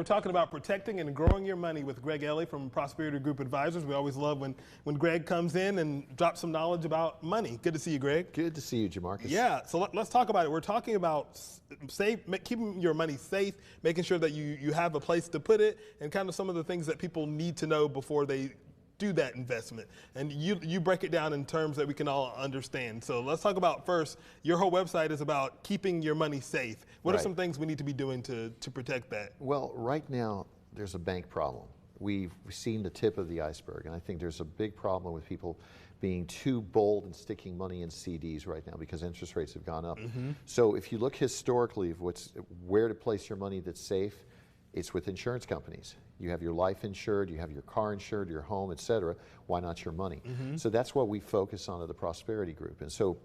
talking about protecting and growing your money with Greg Ellie from Prosperity Group Advisors. We always love when Greg comes in and drops some knowledge about money. Good to see you, Greg. Good to see you, Jamarcus. Yeah, so let's talk about it. We're talking about keeping your money safe, making sure that you have a place to put it, and kind of some of the things that people need to know before they do that investment. And you break it down in terms that we can all understand. So let's talk about first, your whole website is about keeping your money safe. What are some things we need to be doing to protect that? Well, right now there's a bank problem. We've seen the tip of the iceberg, and I think there's a big problem with people being too bold and sticking money in CDs right now because interest rates have gone up. So if you look historically of where to place your money that's safe, it's with insurance companies. You have your life insured, you have your car insured, your home, et cetera. Why not your money? So that's what we focus on at the Prosperity Group. And so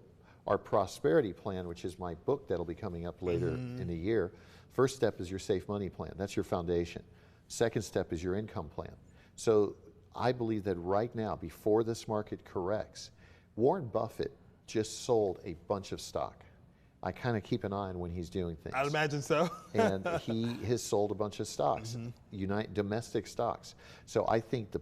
our Prosperity Plan, which is my book that'll be coming up later in the year, first step is your Safe Money Plan. That's your foundation. Second step is your income plan. So I believe that right now, before this market corrects, Warren Buffett just sold a bunch of stock. I kind of keep an eye on when he's doing things. I'd imagine so. And he has sold a bunch of stocks, domestic stocks. So I think the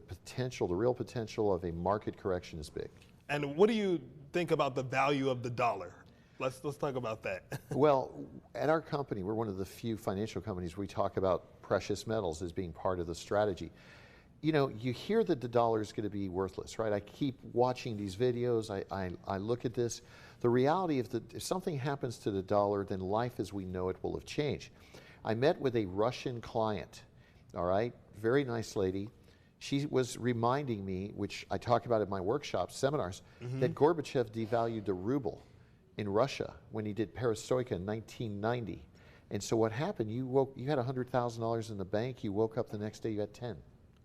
real potential of a market correction is big. And what do you think about the value of the dollar? Let's talk about that. Well, at our company, we're one of the few financial companies where we talk about precious metals as being part of the strategy. You know, you hear that the dollar is going to be worthless, right? I keep watching these videos. I look at this. The reality, if something happens to the dollar, then life as we know it will have changed. I met with a Russian client, all right? Very nice lady. She was reminding me, which I talk about at my workshops, seminars, that Gorbachev devalued the ruble in Russia when he did perestroika in 1990. And so what happened, you had $100,000 in the bank, you woke up the next day, you had 10.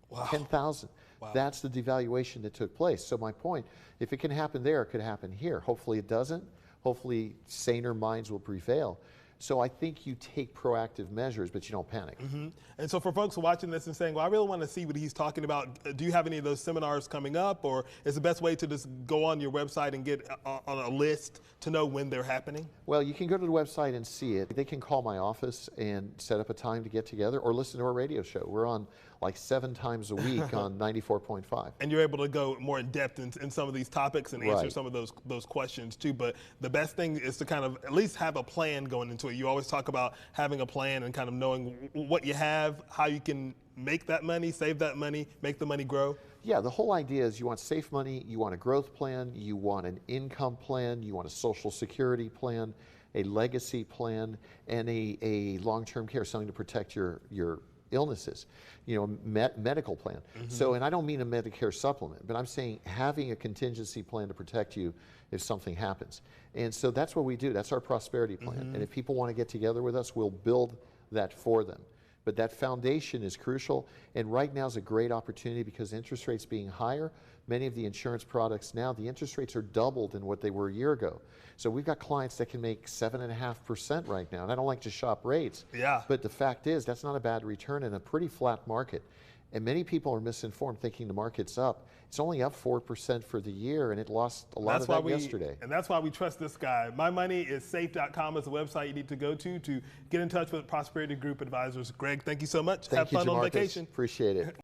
Wow. 10,000. Wow. That's the devaluation that took place. So my point, if it can happen there, it could happen here. Hopefully it doesn't. Hopefully saner minds will prevail. So I think you take proactive measures, but you don't panic. And so for folks watching this and saying, well, I really want to see what he's talking about, do you have any of those seminars coming up, or is the best way to just go on your website and get on a list to know when they're happening? Well, you can go to the website and see it. They can call my office and set up a time to get together or listen to our radio show. We're on like 7 times a week on 94.5. And you're able to go more in depth in some of these topics and answer some of those questions too. But the best thing is to kind of at least have a plan going into it. You always talk about having a plan and kind of knowing what you have, how you can make that money, save that money, make the money grow. Yeah, the whole idea is you want safe money, you want a growth plan, you want an income plan, you want a social security plan, a legacy plan, and a long-term care, something to protect your illnesses, you know, medical plan. So, and I don't mean a Medicare supplement, but I'm saying having a contingency plan to protect you if something happens. And so that's what we do. That's our prosperity plan. And if people want to get together with us, we'll build that for them. But that foundation is crucial, and right now is a great opportunity because interest rates being higher, many of the insurance products now, the interest rates are doubled than what they were a year ago. So we've got clients that can make 7.5% right now, and I don't like to shop rates, but the fact is that's not a bad return in a pretty flat market. And many people are misinformed thinking the market's up. It's only up 4% for the year, and it lost a lot of that yesterday. And that's why we trust this guy. MyMoneyIsSafe.com is the website you need to go to get in touch with Prosperity Group Advisors. Greg, thank you so much. Have fun on vacation. Appreciate it.